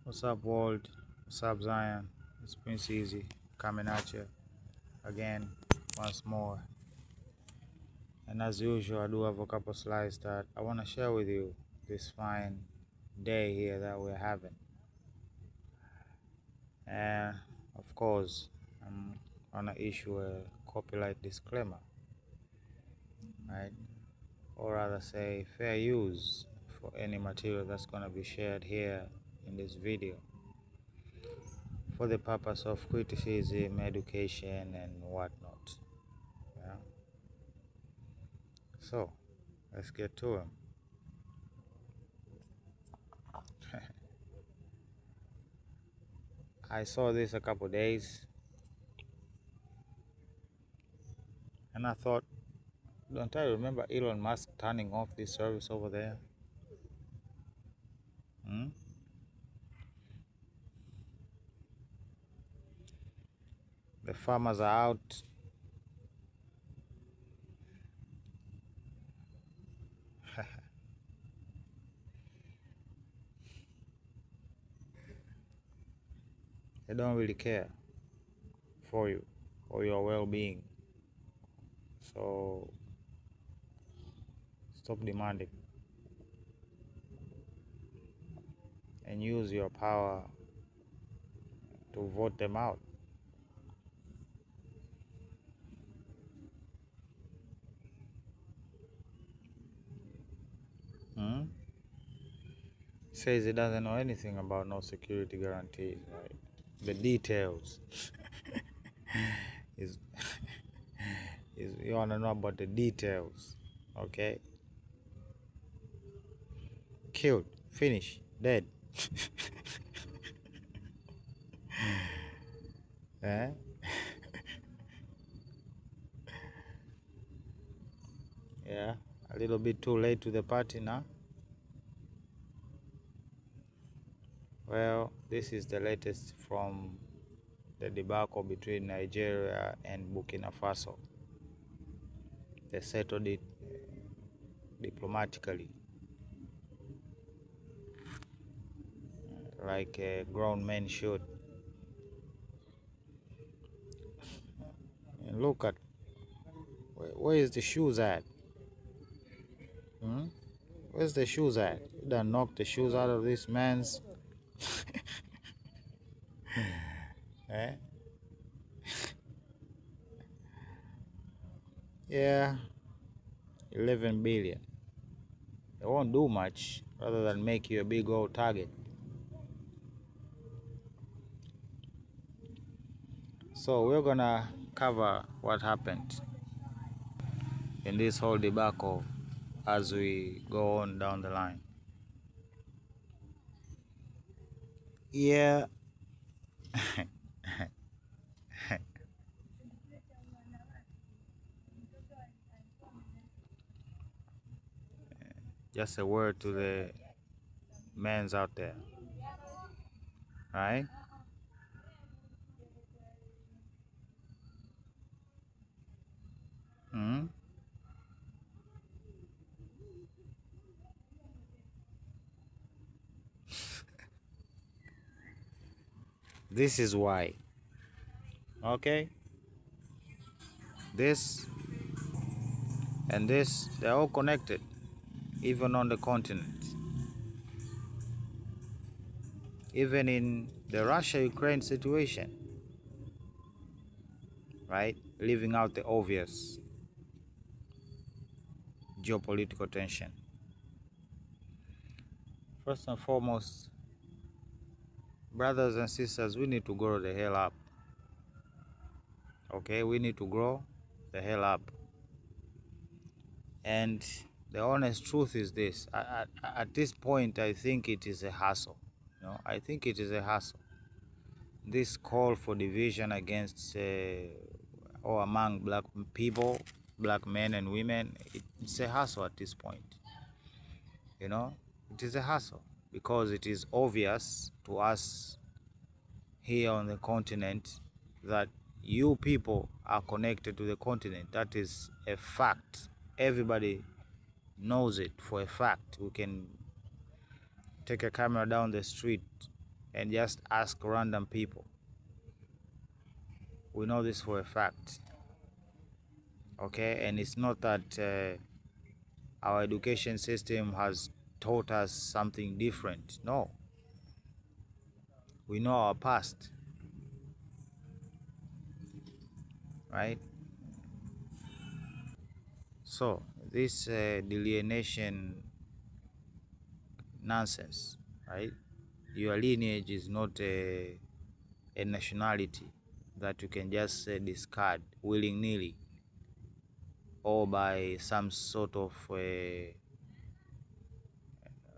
What's up, world? What's up, Zion? It's Prince Easy coming at you again once more. And as usual, I do have a couple slides that I want to share with you this fine day here that we're having. And of course, I'm gonna issue a copyright disclaimer, right? Or rather say fair use for any material that's gonna be shared here in this video, for the purpose of criticism, education, and whatnot. Yeah. So let's get to him. I saw this a couple days and I thought, don't I remember Elon Musk turning off this service over there? The farmers are out. They don't really care for you or your well-being. So stop demanding and use your power to vote them out. Says he doesn't know anything about no security guarantees, right? The details. is you want to know about the details, okay? Killed, finished, dead. Eh? Yeah, a little bit too late to the party now. Well, this is the latest from the debacle between Nigeria and Burkina Faso. They settled it diplomatically, like a grown man should. And look at, where is the shoes at? Where's the shoes at? You done knocked the shoes out of this man's. Eh? Yeah, 11 billion. It won't do much rather than make you a big old target. So we're gonna cover what happened in this whole debacle as we go on down the line. Yeah. Just a word to the men's out there, right? This is why. Okay? This and this, they're all connected, even on the continent. Even in the Russia-Ukraine situation, right? Leaving out the obvious geopolitical tension. First and foremost, brothers and sisters, we need to grow the hell up. Okay, we need to grow the hell up. And the honest truth is this: at this point, I think it is a hassle. I think it is a hassle. This call for division against or among black people, black men and women, it's a hassle at this point. It is a hassle because it is obvious to us here on the continent that you people are connected to the continent. That is a fact. Everybody knows it for a fact. We can take a camera down the street and just ask random people. We know this for a fact. Okay, and it's not that our education system has taught us something different. No, we know our past, right? So this delineation nonsense, right? Your lineage is not a nationality that you can just discard willy-nilly or by some sort of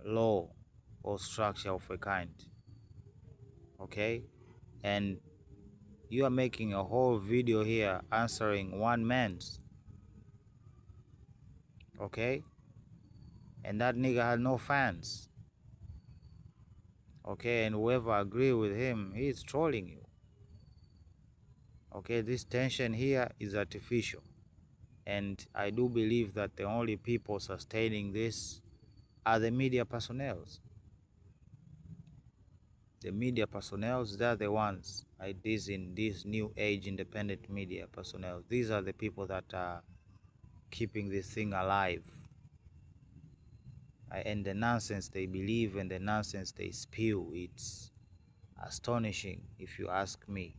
law or structure of a kind. Okay, and you are making a whole video here answering one man's, okay, and that nigga had no fans, okay, and whoever agree with him, he is trolling you. Okay, this tension here is artificial, and I do believe that the only people sustaining this are the media personnel. The media personnel, they're the ones, right? These in this new age independent media personnel, these are the people that are keeping this thing alive. And the nonsense they believe and the nonsense they spew, it's astonishing if you ask me.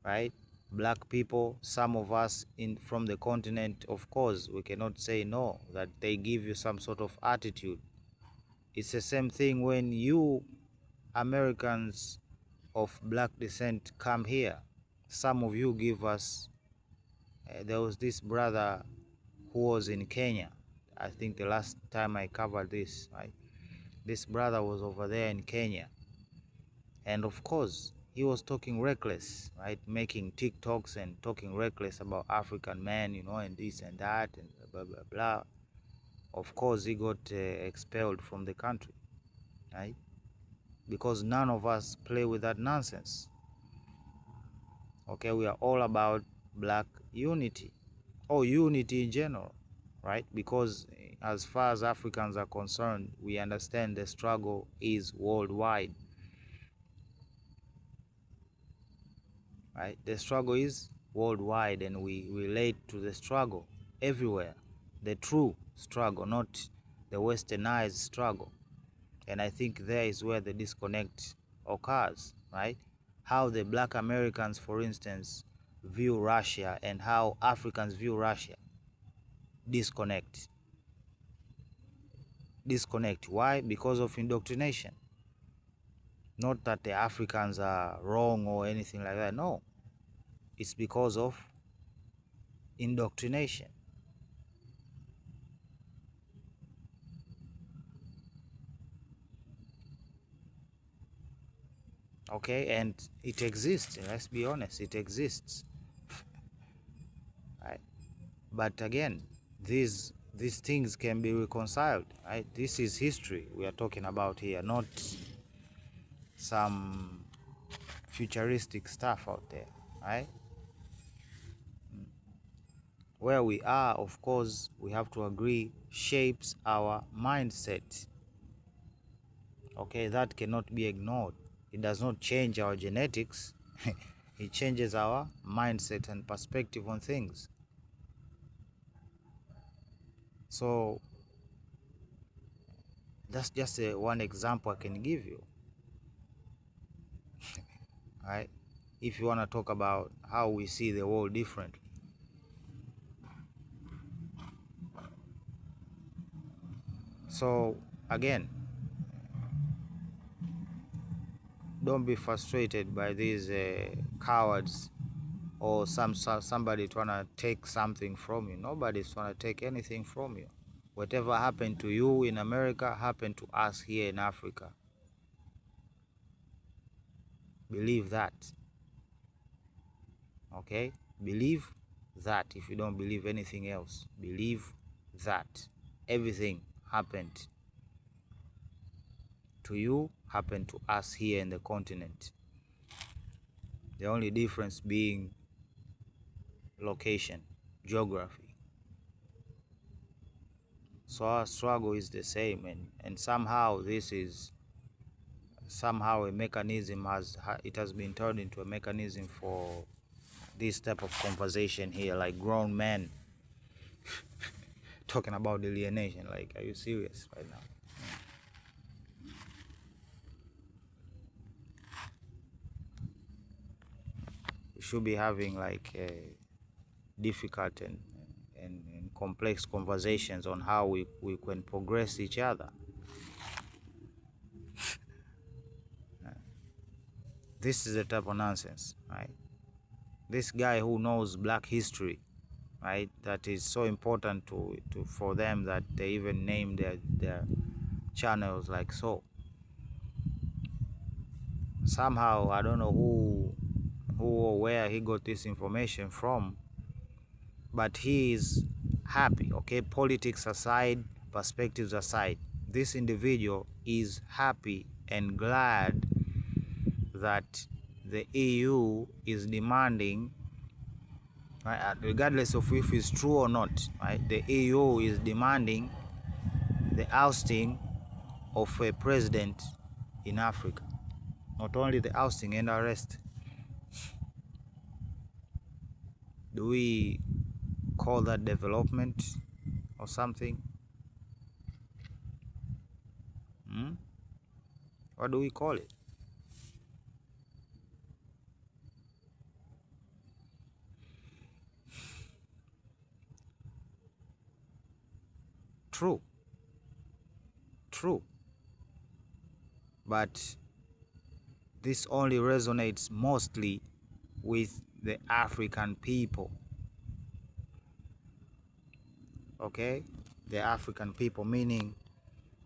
Right? Black people, some of us in from the continent, of course, we cannot say no, that they give you some sort of attitude. It's the same thing when you Americans of black descent come here. Some of you give us, there was this brother who was in Kenya. I think the last time I covered this, right? This brother was over there in Kenya. And of course, he was talking reckless, right? Making TikToks and talking reckless about African men, you know, and this and that and blah, blah, blah. Of course, he got expelled from the country, right? Because none of us play with that nonsense. Okay, we are all about black unity, or unity in general, right? Because as far as Africans are concerned, we understand the struggle is worldwide, right? The struggle is worldwide, and we relate to the struggle everywhere. The true struggle, not the westernized struggle. And I think there is where the disconnect occurs, right? How the black Americans, for instance, view Russia and how Africans view Russia. Disconnect. Why? Because of indoctrination. Not that the Africans are wrong or anything like that. No. It's because of indoctrination. Okay, and it exists. Let's be honest, it exists. Right? But again, these things can be reconciled. Right? This is history we are talking about here, not some futuristic stuff out there. Right? Where we are, of course, we have to agree, shapes our mindset. Okay, that cannot be ignored. It does not change our genetics. It changes our mindset and perspective on things. So that's just one example I can give you. Right? If you want to talk about how we see the world differently. So again, don't be frustrated by these cowards or somebody trying to take something from you. Nobody's trying to take anything from you. Whatever happened to you in America happened to us here in Africa. Believe that. Okay? Believe that. If you don't believe anything else, believe that everything happened to you happened to us here in the continent. The only difference being location, geography. So our struggle is the same, and somehow this is somehow a mechanism it has been turned into a mechanism for this type of conversation here, like grown men talking about alienation. Like, are you serious right now? We should be having like a difficult and complex conversations on how we can progress each other. This is the type of nonsense, right? This guy who knows black history, right, that is so important to for them that they even name their channels like so. Somehow I don't know who or where he got this information from, but he is happy. Okay, politics aside, perspectives aside, this individual is happy and glad that the EU is demanding, right, regardless of if it's true or not, right, the EU is demanding the ousting of a president in Africa. Not only the ousting and arrest. Do we call that development or something? What do we call it? True. True. But this only resonates mostly with the African people. Okay? The African people, meaning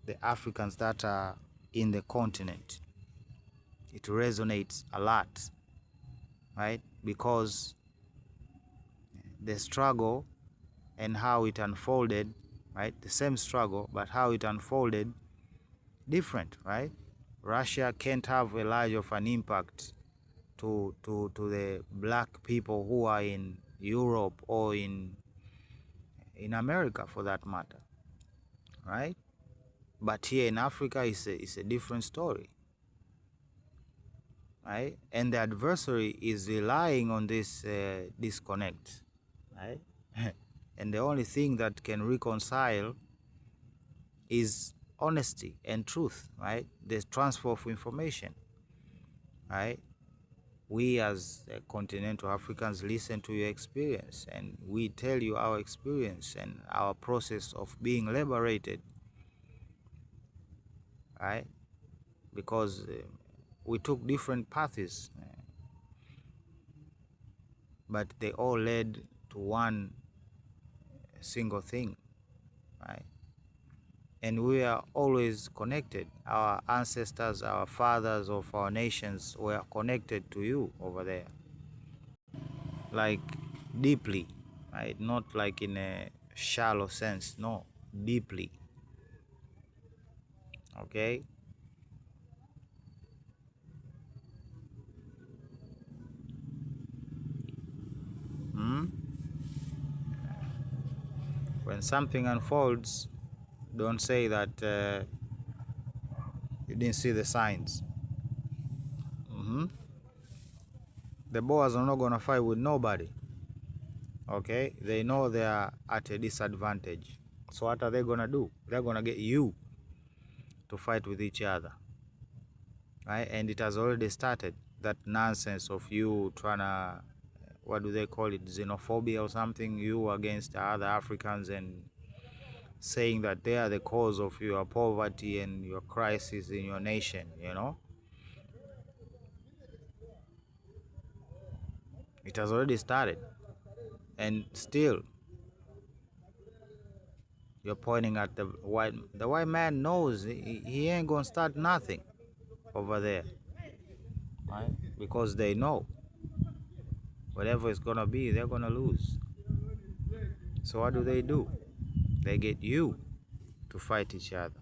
the Africans that are in the continent. It resonates a lot, right? Because the struggle and how it unfolded, right? The same struggle, but how it unfolded, different, right? Russia can't have a large of an impact to the black people who are in Europe or in America for that matter, right? But here in Africa, it's a different story, right? And the adversary is relying on this disconnect, right? And the only thing that can reconcile is honesty and truth, right? The transfer of information, right? We as continental Africans listen to your experience and we tell you our experience and our process of being liberated, right? Because we took different paths, but they all led to one single thing, right? And we are always connected. Our ancestors, our fathers of our nations were connected to you over there, like deeply, right? Not like in a shallow sense, no, deeply. Okay? When something unfolds, don't say that you didn't see the signs. The Boers are not going to fight with nobody. Okay? They know they are at a disadvantage. So what are they going to do? They're going to get you to fight with each other. Right? And it has already started. That nonsense of you trying to, what do they call it, xenophobia or something, you against other Africans and saying that they are the cause of your poverty and your crisis in your nation, you know? It has already started. And still, you're pointing at the white. The white man knows he ain't gonna start nothing over there, right? Because they know whatever it's gonna be, they're gonna lose. So what do? They get you to fight each other,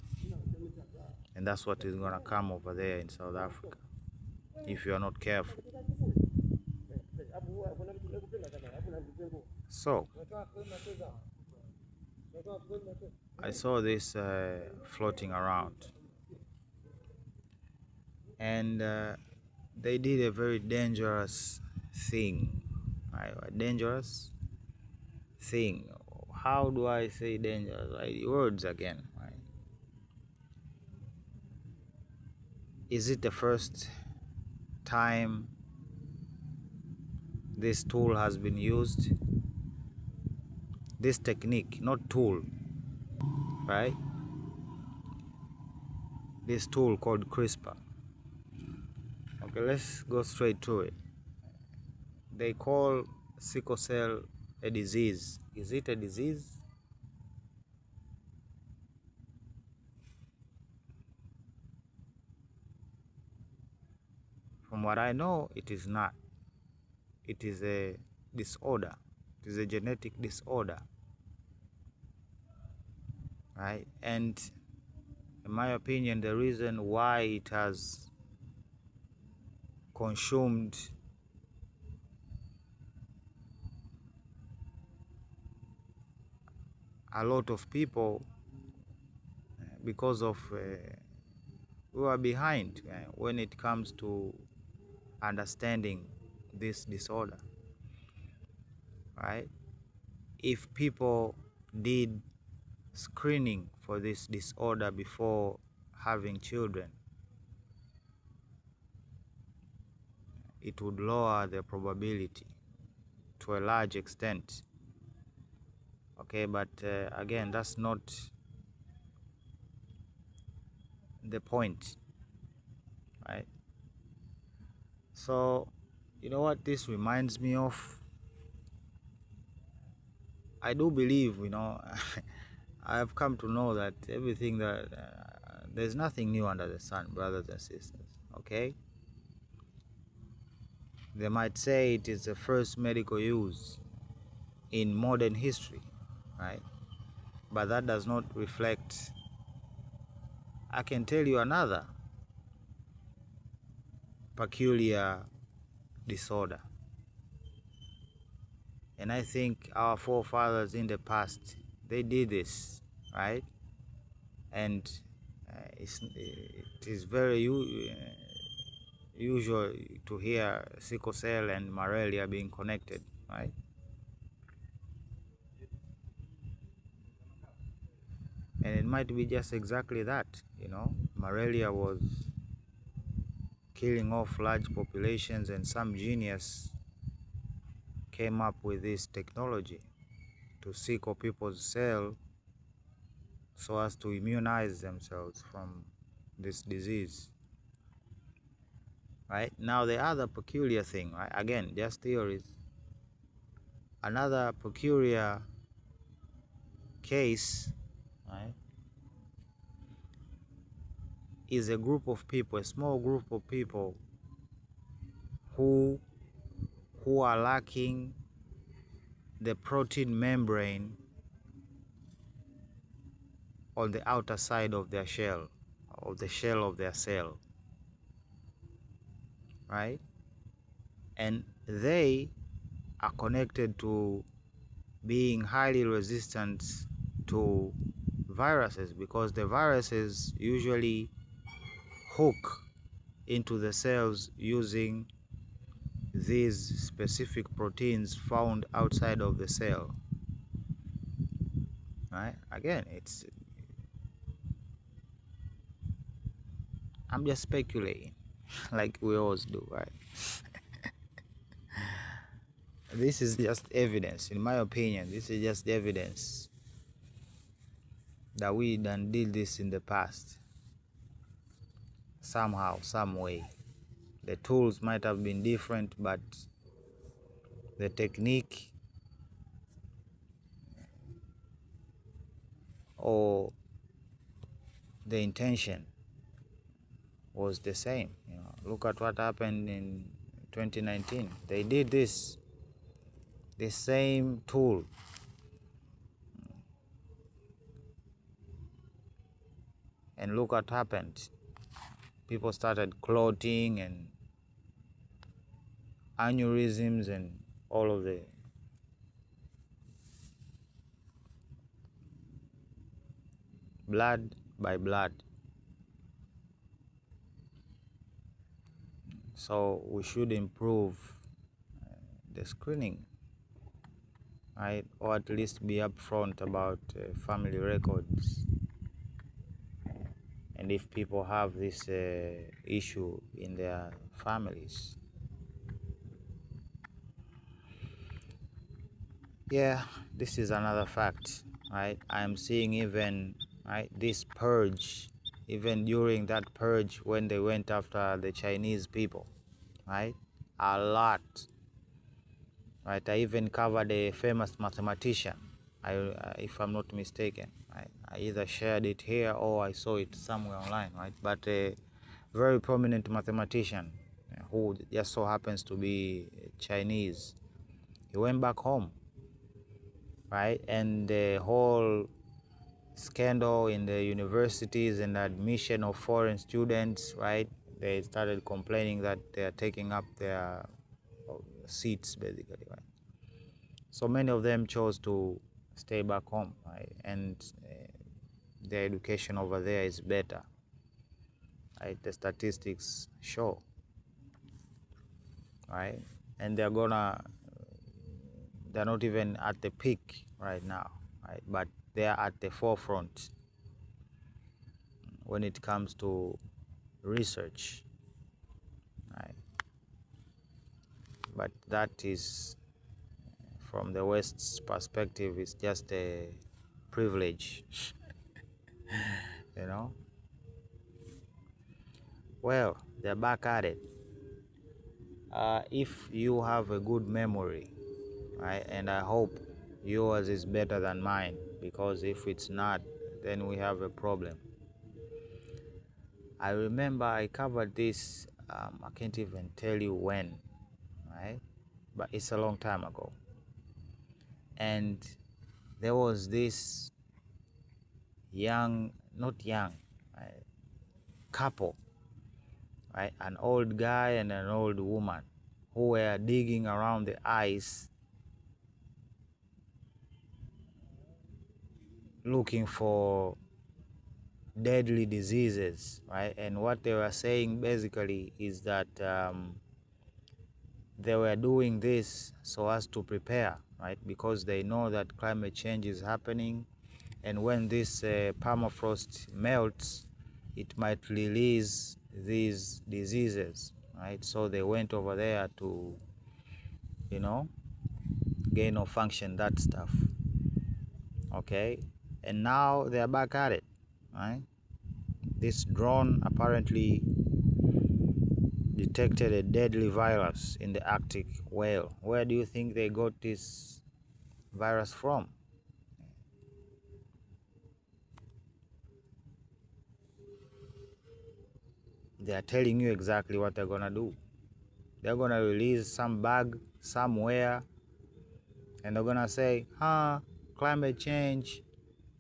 and that's what is gonna come over there in South Africa if you are not careful. So I saw this floating around, and they did a very dangerous thing, right? A dangerous thing. How do I say dangerous? Right? Words again, right? Is it the first time this tool has been used? This technique, not tool, right? This tool called CRISPR. Okay, let's go straight to it. They call sickle cell a disease. Is it a disease? From what I know, it is not. It is a disorder. It is a genetic disorder, right? And in my opinion, the reason why it has consumed a lot of people because of we are behind when it comes to understanding this disorder, right? If people did screening for this disorder before having children, it would lower the probability to a large extent. Okay, but again, that's not the point, right? So, you know what this reminds me of? I do believe, I have come to know that everything that there's nothing new under the sun, brothers and sisters. Okay, they might say it is the first medical use in modern history, right? But that does not reflect. I can tell you another peculiar disorder, and I think our forefathers in the past, they did this, right? And it is very usual to hear sickle cell and malaria being connected, right? And it might be just exactly that, malaria was killing off large populations, and some genius came up with this technology to sickle people's cell so as to immunize themselves from this disease. Right? Now the other peculiar thing, right? Again, just theories. Another peculiar case, right, is a group of people, a small group of people who are lacking the protein membrane on the outer side of their shell, of the shell of their cell, right? And they are connected to being highly resistant to viruses, because the viruses usually hook into the cells using these specific proteins found outside of the cell, right? Again, I'm just speculating like we always do, right? This is just evidence, in my opinion. This is just evidence that we done did this in the past, somehow, some way. The tools might have been different, but the technique or the intention was the same. Look at what happened in 2019. They did this, the same tool, and look what happened. People started clotting and aneurysms and all of the blood by blood. So we should improve the screening, right? Or at least be upfront about family records. And if people have this issue in their families, yeah, this is another fact, right? I'm seeing even, right, this purge, even during that purge when they went after the Chinese people, right? A lot, right? I even covered a famous mathematician, if I'm not mistaken, right? I either shared it here or I saw it somewhere online, right? But a very prominent mathematician who just so happens to be Chinese, he went back home, right? And the whole scandal in the universities and admission of foreign students, right? They started complaining that they are taking up their seats, basically, right? So many of them chose to stay back home, right? And their education over there is better, right? The statistics show, right? And they're not even at the peak right now, right? But they are at the forefront when it comes to research, right? But that is, from the West's perspective, is just a privilege, you know. Well, they're back at it. If you have a good memory, right, and I hope yours is better than mine, because if it's not, then we have a problem. I remember I covered this, I can't even tell you when, right? But it's a long time ago. And there was this not young, right, couple, right? An old guy and an old woman who were digging around the ice looking for deadly diseases, right? And what they were saying basically is that they were doing this so as to prepare, right? Because they know that climate change is happening, and when this permafrost melts, it might release these diseases, right? So they went over there to, gain or function that stuff, okay? And now they're back at it, right? This drone apparently detected a deadly virus in the Arctic whale. Where do you think they got this virus from? They are telling you exactly what they're gonna do. They're gonna release some bug somewhere and they're gonna say, climate change.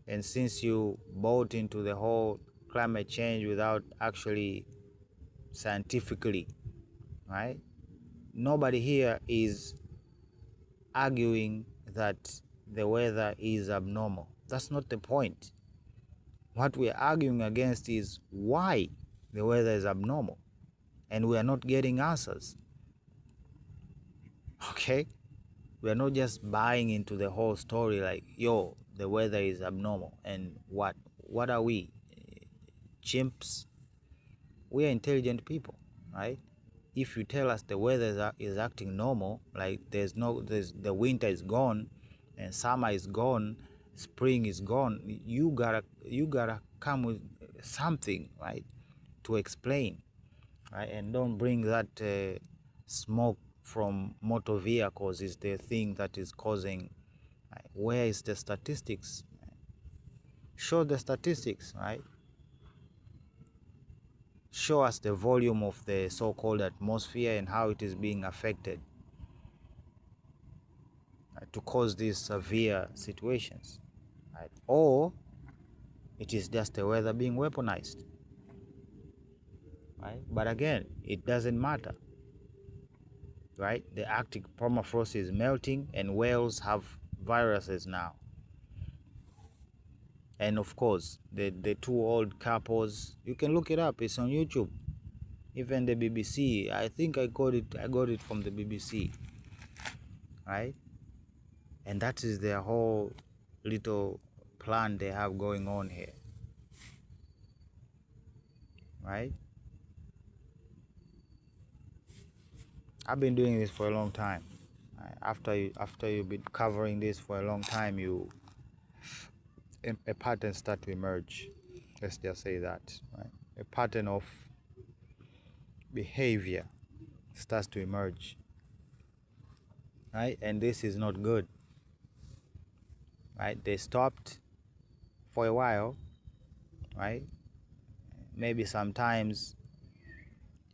And since you bought into the whole climate change without actually scientifically, right? Nobody here is arguing that the weather is abnormal. That's not the point. What we're arguing against is why the weather is abnormal, and we are not getting answers. Okay? We are not just buying into the whole story like, yo, the weather is abnormal. And what? What are we? Chimps? We are intelligent people, right? If you tell us the weather is acting normal, like the winter is gone and summer is gone, spring is gone, you gotta come with something, right, to explain, right? And don't bring that smoke from motor vehicles is the thing that is causing, right? Where is the statistics? Show the statistics, right? Show us the volume of the so-called atmosphere and how it is being affected to cause these severe situations, right? Or it is just the weather being weaponized, right? But again, it doesn't matter, right? The Arctic permafrost is melting and whales have viruses now. And of course, the two old couples, you can look it up, it's on YouTube. Even the BBC, I think I got it from the BBC, right? And that is their whole little plan they have going on here, right? I've been doing this for a long time. After you've been covering this for a long time, a pattern start to emerge. Let's just say that, right? A pattern of behavior starts to emerge, right? And this is not good, right? They stopped for a while, right? Maybe sometimes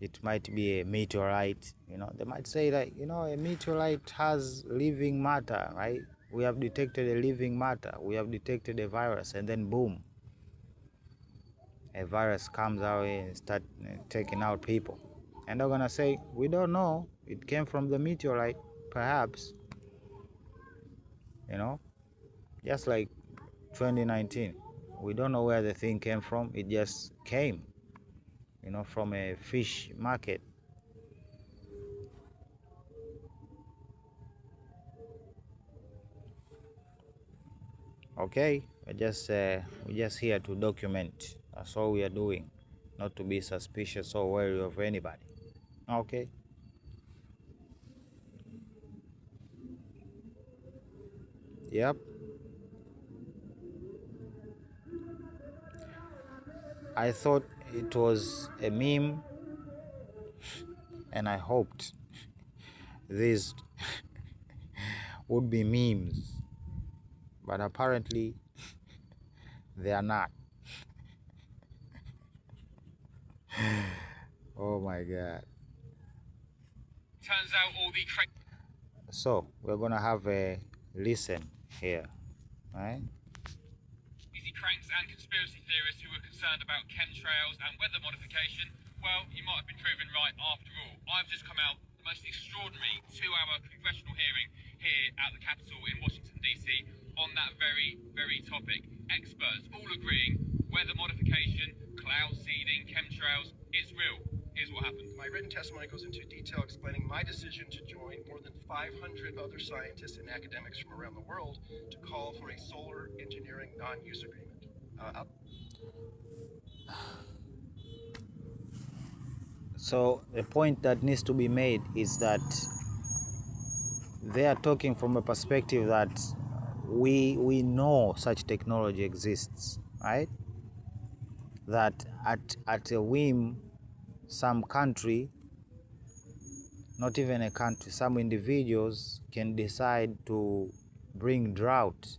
it might be a meteorite, they might say that, a meteorite has living matter, right? We have detected a living matter, we have detected a virus, and then boom, a virus comes out and start taking out people. And they're gonna say, we don't know, it came from the meteorite, perhaps, just like 2019. We don't know where the thing came from, it just came, from a fish market. Okay, we're just here to document. That's all we are doing, not to be suspicious or wary of anybody. Okay. Yep. I thought it was a meme, and I hoped these would be memes, but apparently they are not. Oh my God. Turns out all the So we're gonna have a listen here, right? Easy cranks and conspiracy theorists who were concerned about chemtrails and weather modification, well, you might have been proven right after all. I've just come out the most extraordinary 2-hour congressional hearing here at the Capitol in Washington, D.C. on that very, very topic. Experts all agreeing weather modification, cloud seeding, chemtrails, it's real. Here's what happened. My written testimony goes into detail explaining my decision to join more than 500 other scientists and academics from around the world to call for a solar engineering non-use agreement. So the point that needs to be made is that they are talking from a perspective that we know such technology exists, right? That at a whim, some country, not even a country, some individuals can decide to bring drought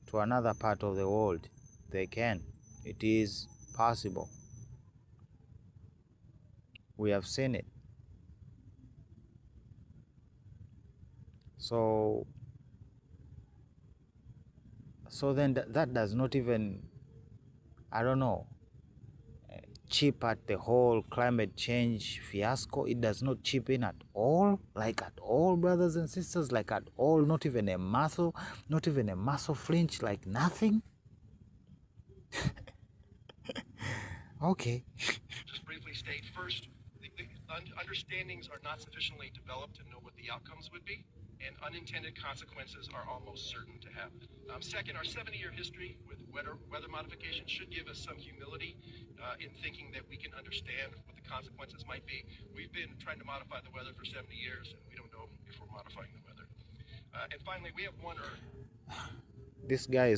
to another part of the world. They can. It is possible. We have seen it. So then that does not even, I don't know, chip at the whole climate change fiasco. It does not chip in at all, like at all, brothers and sisters, like at all, not even a muscle flinch, like nothing. Okay. Just briefly state first, the understandings are not sufficiently developed to know what the outcomes would be, and unintended consequences are almost certain to happen. Second, our 70-year history with weather modification should give us some humility in thinking that we can understand what the consequences might be. We've been trying to modify the weather for 70 years, and we don't know if we're modifying the weather. And finally, we have one Earth. This guy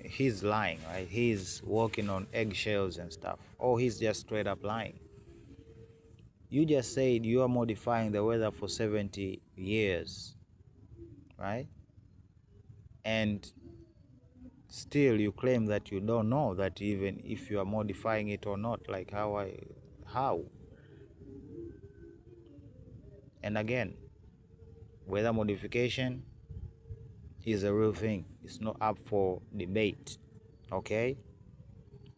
he's lying, right? He's walking on eggshells and stuff. Or he's just straight up lying. You just said you are modifying the weather for 70 years, right? And still you claim that you don't know that even if you are modifying it or not. Like how? And again, weather modification is a real thing. It's not up for debate, okay?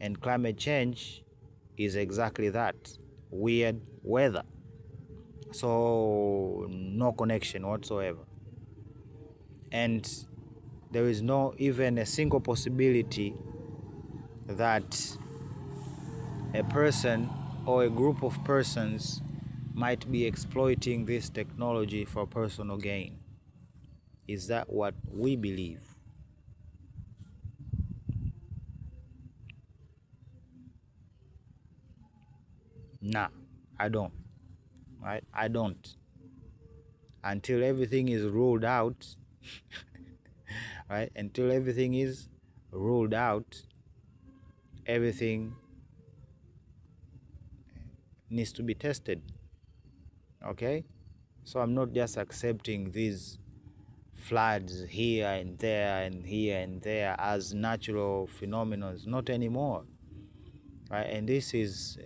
And climate change is exactly that, weird weather. So no connection whatsoever. And there is no even a single possibility that a person or a group of persons might be exploiting this technology for personal gain. Is that what we believe? Nah, I don't. Right? I don't. Until everything is ruled out, right? Until everything is ruled out, everything needs to be tested. Okay? So I'm not just accepting these floods here and there and here and there as natural phenomena. Not anymore. Right? And this is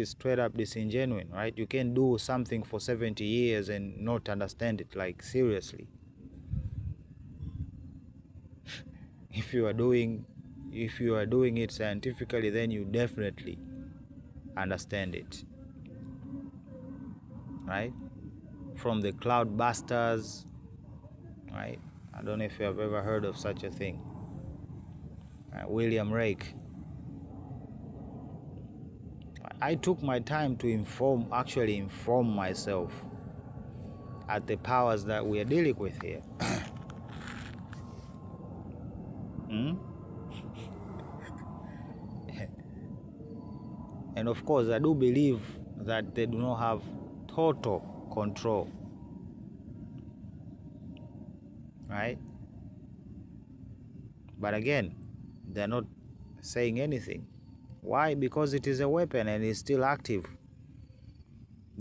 straight up disingenuous, right? You can do something for 70 years and not understand it, like seriously. If you are doing it scientifically, then you definitely understand it, right? From the cloud busters, right? I don't know if you have ever heard of such a thing. William Rake. I took my time to actually inform myself at the powers that we are dealing with here. Hmm? And of course, I do believe that they do not have total control, right? But again, they're not saying anything. Why? Because it is a weapon and it's still active.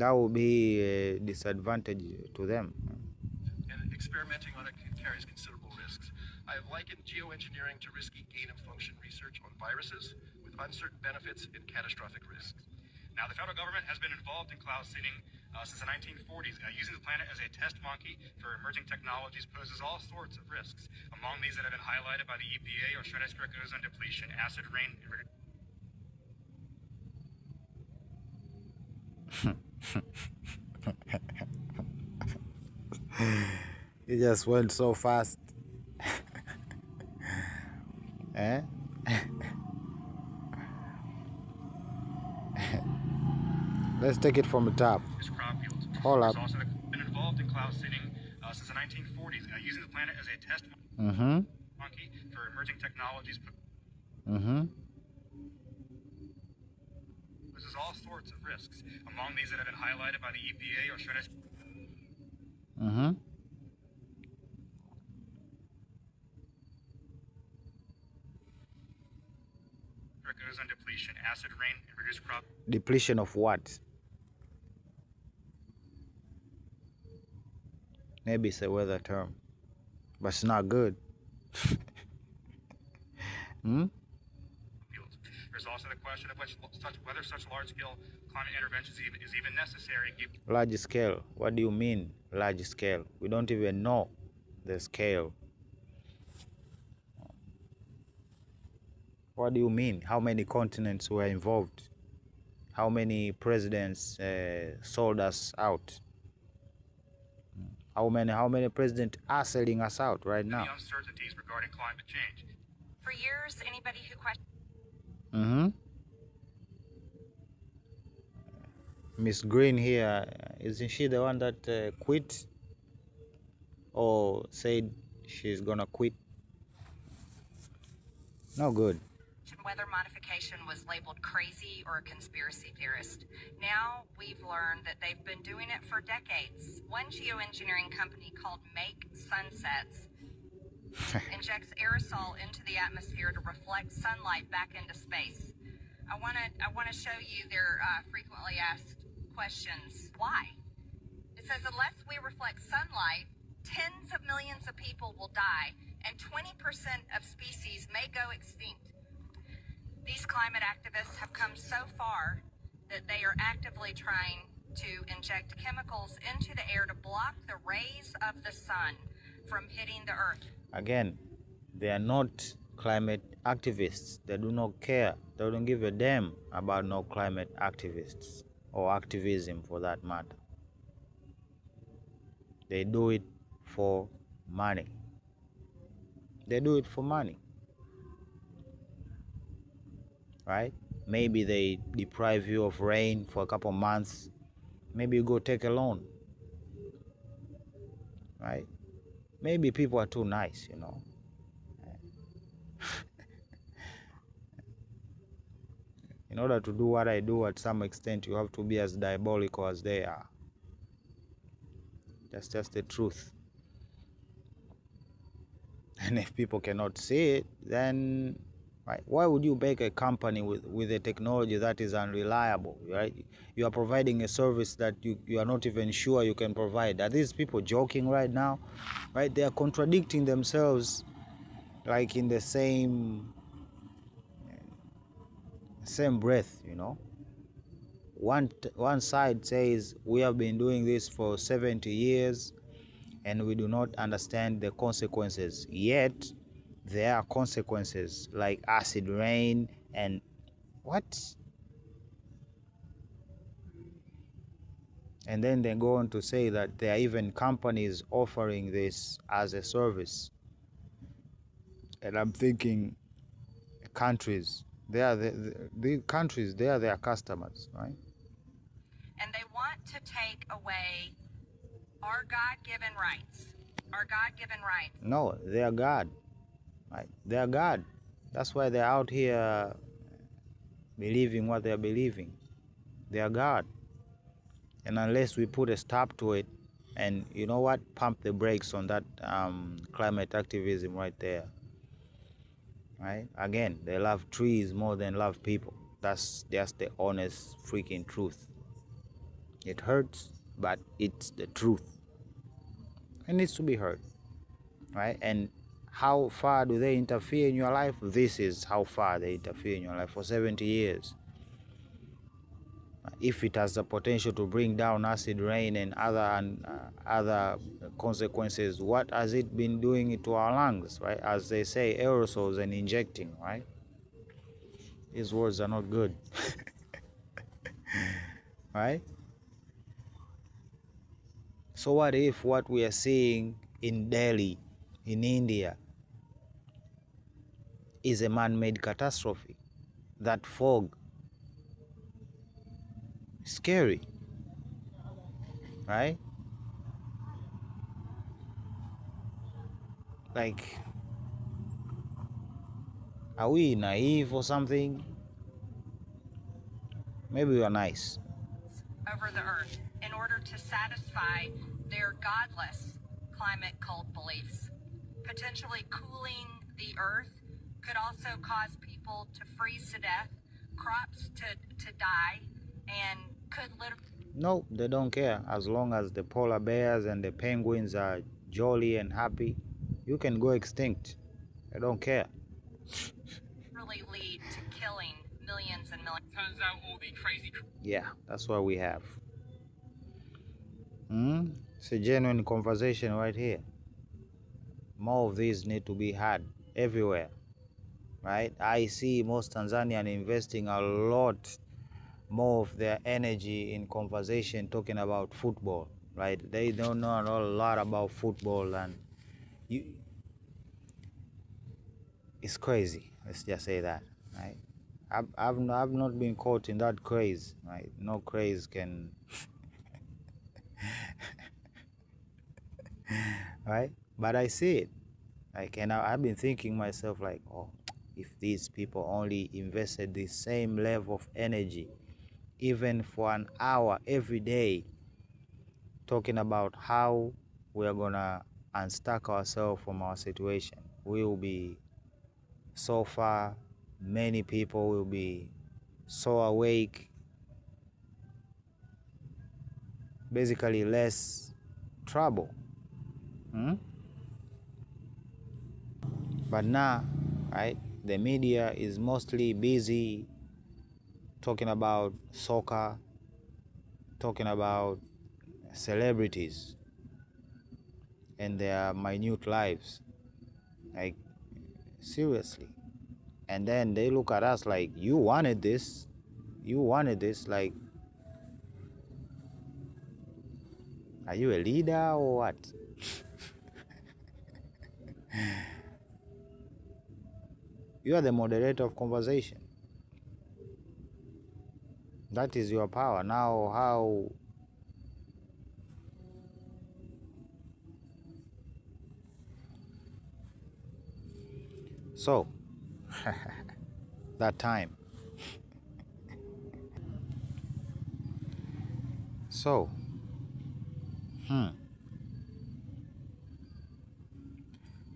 That will be a disadvantage to them. And experimenting on it carries considerable risks. I have likened geoengineering to risky gain-of-function research on viruses with uncertain benefits and catastrophic risks. Now, the federal government has been involved in cloud seeding since the 1940s. Using the planet as a test monkey for emerging technologies poses all sorts of risks. Among these that have been highlighted by the EPA are stratospheric ozone depletion, acid rain, It just went so fast. Eh? Let's take it from the top. crop fields. Hold up. There's also been involved in cloud seeding since the 1940s. Using the planet as a test monkey for emerging technologies poses all sorts of risks. Among these that have been highlighted by the EPA are stratospheric ozone depletion, acid rain, and reduced crop. Depletion of what? Maybe it's a weather term, but it's not good. There's also the question of whether such large-scale climate interventions is even necessary. Large scale? What do you mean, large scale? We don't even know the scale. What do you mean? How many continents were involved? How many presidents sold us out? How many presidents are selling us out right now? The uncertainties regarding climate change. For years, anybody who questioned Miss Green here, isn't she the one that quit or said she's gonna quit? No good. weather modification was labeled crazy or a conspiracy theorist. Now we've learned that they've been doing it for decades. One geoengineering company called Make Sunsets injects aerosol into the atmosphere to reflect sunlight back into space. I want to show you their frequently asked questions. Why? It says unless we reflect sunlight, tens of millions of people will die and 20% of species may go extinct. These climate activists have come so far that they are actively trying to inject chemicals into the air to block the rays of the sun from hitting the earth. Again, they are not climate activists. They do not care. They don't give a damn about no climate activists or activism for that matter. They do it for money. They do it for money. right? Maybe they deprive you of rain for a couple months. Maybe you go take a loan, right? Maybe people are too nice, you know. In order to do what I do, at some extent, you have to be as diabolical as they are. That's just the truth. And if people cannot see it, then right, why would you make a company with a technology that is unreliable, right? You are providing a service that you are not even sure you can provide. Are these people joking right now? Right? They are contradicting themselves, like in the same breath, you know. One side says we have been doing this for 70 years and we do not understand the consequences. Yet there are consequences like acid rain and what? And then they go on to say that there are even companies offering this as a service. And I'm thinking, countries, they are the countries, they are their customers, right? And they want to take away our God-given rights. Our God-given rights. No, they are God, right? They are God. That's why they're out here believing what they're believing. They are God. And unless we put a stop to it, and you know what, pump the brakes on that climate activism right there, right? Again, they love trees more than love people. That's just the honest freaking truth. It hurts, but it's the truth. It needs to be heard, right? And how far do they interfere in your life? This is how far they interfere in your life for 70 years. If it has the potential to bring down acid rain and other consequences, what has it been doing to our lungs, right? As they say, aerosols and injecting, right? These words are not good, right? So what if what we are seeing in Delhi, in India, is a man-made catastrophe? That fog, scary, right? Like, are we naive or something? Maybe we are nice. Over the earth in order to satisfy their godless climate cult beliefs. Potentially cooling the earth could also cause people to freeze to death, crops to die, and could literally... No, they don't care. As long as the polar bears and the penguins are jolly and happy, you can go extinct. They don't care. really lead to killing millions and millions. Turns out all the crazy... Yeah, that's what we have. It's a genuine conversation right here. More of these need to be had everywhere, right? I see most Tanzanian investing a lot more of their energy in conversation talking about football, right? They don't know a lot about football, and it's crazy. Let's just say that, right? I've not been caught in that craze, right? No craze can, right? But I see it, like, and I've been thinking myself like, oh, if these people only invested the same level of energy, even for an hour every day, talking about how we're gonna unstuck ourselves from our situation, we will be so far. Many people will be so awake, basically less trouble. But now, right, the media is mostly busy talking about soccer, talking about celebrities and their minute lives, like, seriously. And then they look at us like, you wanted this, like, are you a leader or what? You are the moderator of conversation. That is your power. Now, how? So, that time. So,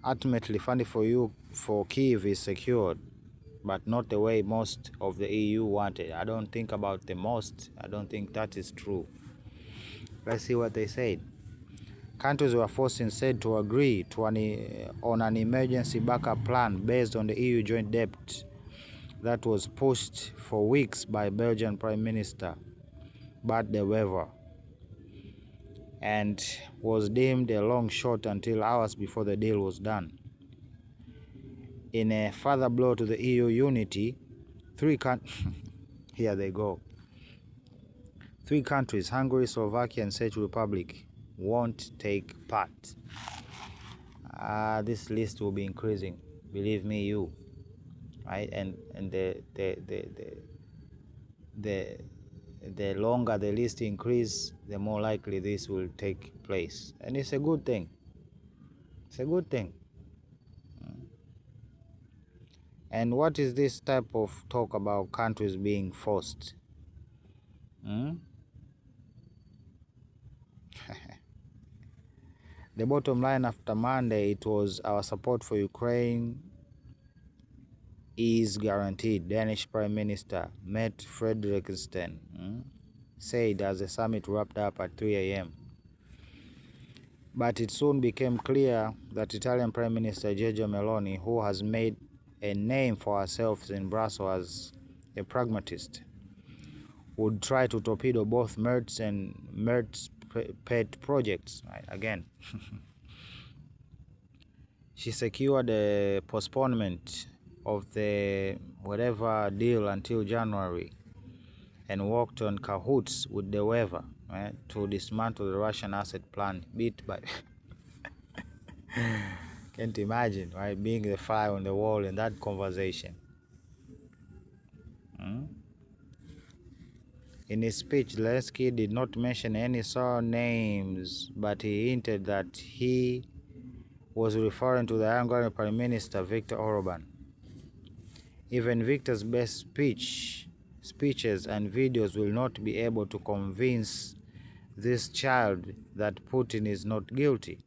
ultimately, funding for Kyiv is secured, but not the way most of the EU wanted. I don't think about the most. I don't think that is true. Let's see what they said. Countries were forced instead to agree on an emergency backup plan based on the EU joint debt that was pushed for weeks by Belgian Prime Minister Bart de Wever and was deemed a long shot until hours before the deal was done. In a further blow to the EU unity, here they go. 3 countries, Hungary, Slovakia, and Czech Republic, won't take part. This list will be increasing, believe me, right? And the longer the list increase, the more likely this will take place, and it's a good thing. It's a good thing. And what is this type of talk about countries being forced? The bottom line after Monday, it was our support for Ukraine is guaranteed, Danish Prime Minister Mette Frederiksen said as the summit wrapped up at 3 a.m. But it soon became clear that Italian Prime Minister Giorgia Meloni, who has made a name for herself in Brussels as a pragmatist, would try to torpedo both Merz and Merz pet projects. Right? Again, she secured a postponement of the whatever deal until January and worked on cahoots with De Wever, right, to dismantle the Russian asset plan bit by can't imagine, right, being the fly on the wall in that conversation. In his speech, Zelensky did not mention any surnames, but he hinted that he was referring to the Hungarian Prime Minister Viktor Orban. Even Viktor's best speeches and videos will not be able to convince this child that Putin is not guilty.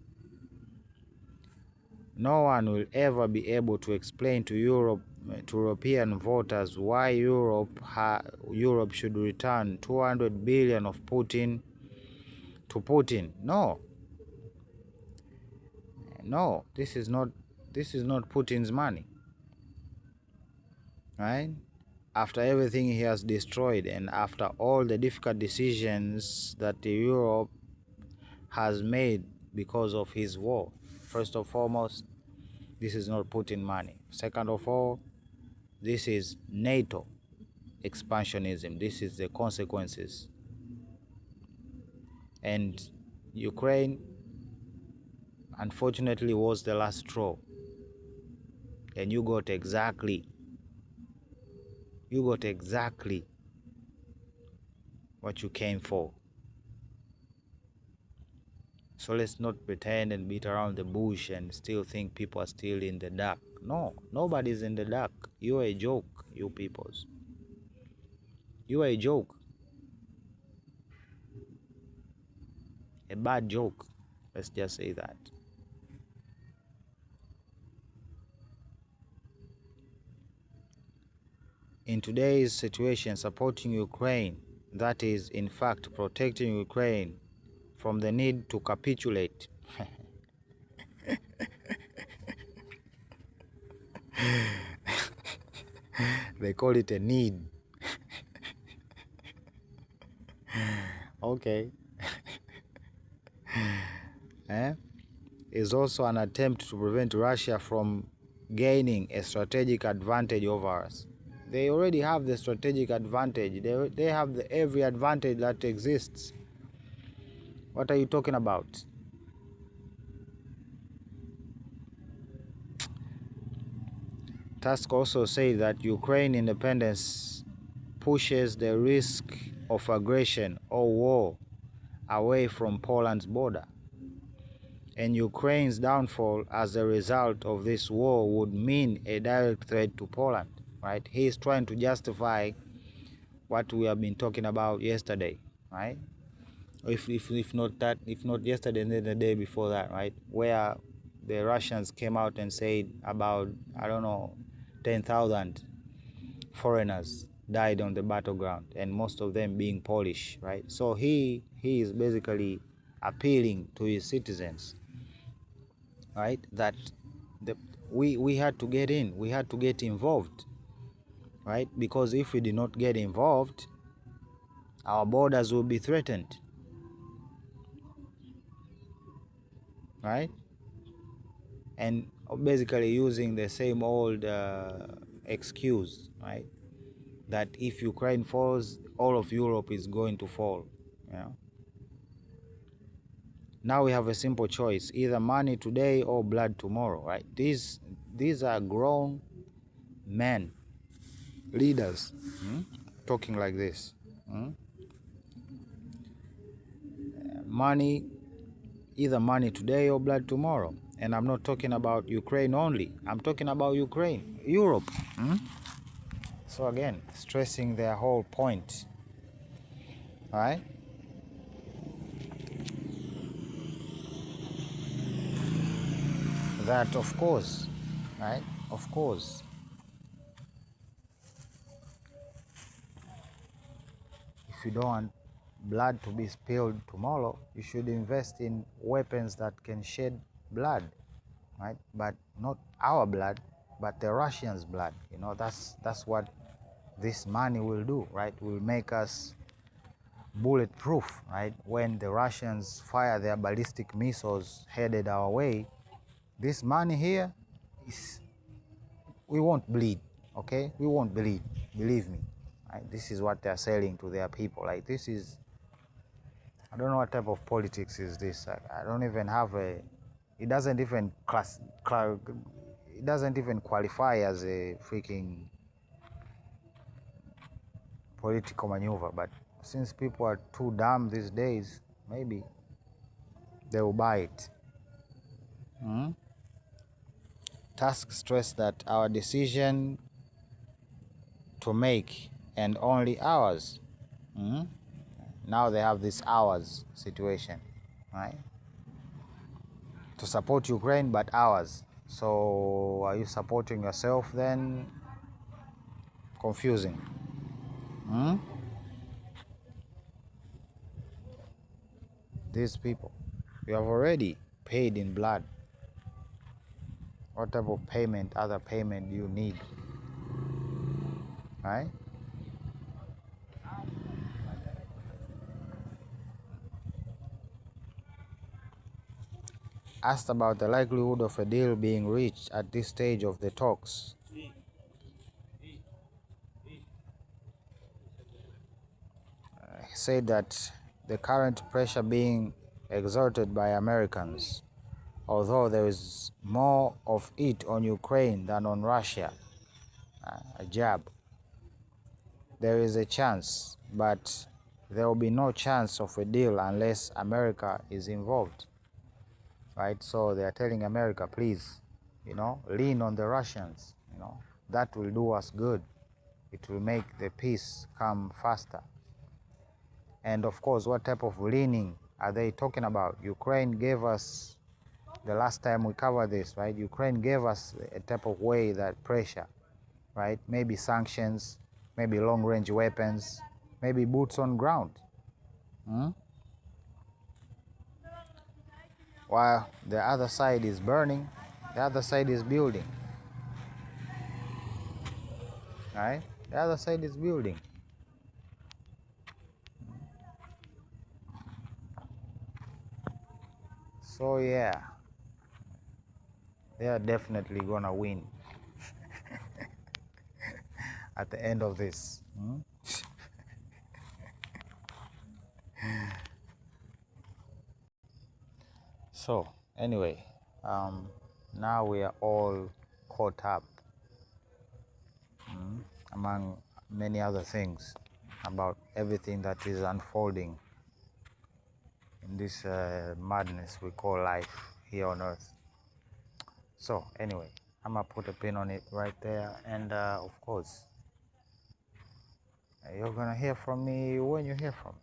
No one will ever be able to explain to European voters why Europe should return 200 billion of Putin to Putin. No, this is not Putin's money, right? After everything he has destroyed and after all the difficult decisions that Europe has made because of his war, first and foremost, this is not Putin money. Second of all, this is NATO expansionism. This is the consequences. And Ukraine, unfortunately, was the last straw. And you got exactly what you came for. So let's not pretend and beat around the bush and still think people are still in the dark. No, nobody's in the dark. You are a joke, you peoples. You are a joke. A bad joke. Let's just say that. In today's situation, supporting Ukraine, that is, in fact, protecting Ukraine from the need to capitulate. They call it a need. Okay. Is also an attempt to prevent Russia from gaining a strategic advantage over us. They already have the strategic advantage. They have every advantage that exists. What are you talking about? Tusk also said that Ukraine independence pushes the risk of aggression or war away from Poland's border. And Ukraine's downfall as a result of this war would mean a direct threat to Poland, right? He is trying to justify what we have been talking about yesterday, right? If not yesterday, then the day before that, right? Where the Russians came out and said about, I don't know, 10,000 foreigners died on the battleground, and most of them being Polish, right? So he is basically appealing to his citizens, right? That we had to get in, we had to get involved, right? Because if we did not get involved, our borders will be threatened, right? And basically using the same old excuse, right? That if Ukraine falls, all of Europe is going to fall, you know? Now we have a simple choice, either money today or blood tomorrow, right? These are grown men, leaders, talking like this. Money, either money today or blood tomorrow. And I'm not talking about Ukraine only. I'm talking about Ukraine, Europe. So again, stressing their whole point, all right? That of course, right? Of course, if you don't want blood to be spilled tomorrow, you should invest in weapons that can shed blood, right? But not our blood, but the Russians' blood. You know, that's what this money will do, right? Will make us bulletproof, right? When the Russians fire their ballistic missiles headed our way, this money here is, we won't bleed, okay? We won't bleed, believe me. Right? This is what they're selling to their people. Like, this is, I don't know what type of politics is this. I don't even have a, it doesn't even it doesn't even qualify as a freaking political maneuver. But since people are too dumb these days, maybe they will buy it. Tusk stressed that our decision to make, and only ours. Now they have this ours situation, right? To support Ukraine, but ours. So are you supporting yourself then? Confusing. These people, you have already paid in blood. What type of payment, other payment do you need, right? Asked about the likelihood of a deal being reached at this stage of the talks, he said that the current pressure being exerted by Americans, although there is more of it on Ukraine than on Russia, a jab, there is a chance, but there will be no chance of a deal unless America is involved, right? So they are telling America, please, you know, lean on the Russians, you know, that will do us good. It will make the peace come faster. And of course, what type of leaning are they talking about? Ukraine gave us, the last time we covered this, right? Ukraine gave us a type of way, that pressure, right? Maybe sanctions, maybe long-range weapons, maybe boots on ground. While the other side is burning, the other side is building, right? The other side is building. So yeah, they are definitely gonna win at the end of this. So anyway, now we are all caught up among many other things about everything that is unfolding in this madness we call life here on earth. So anyway, I'm gonna put a pin on it right there, and of course you're gonna hear from me when you hear from me.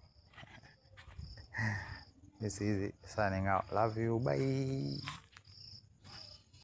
This is Easy signing out. Love you. Bye.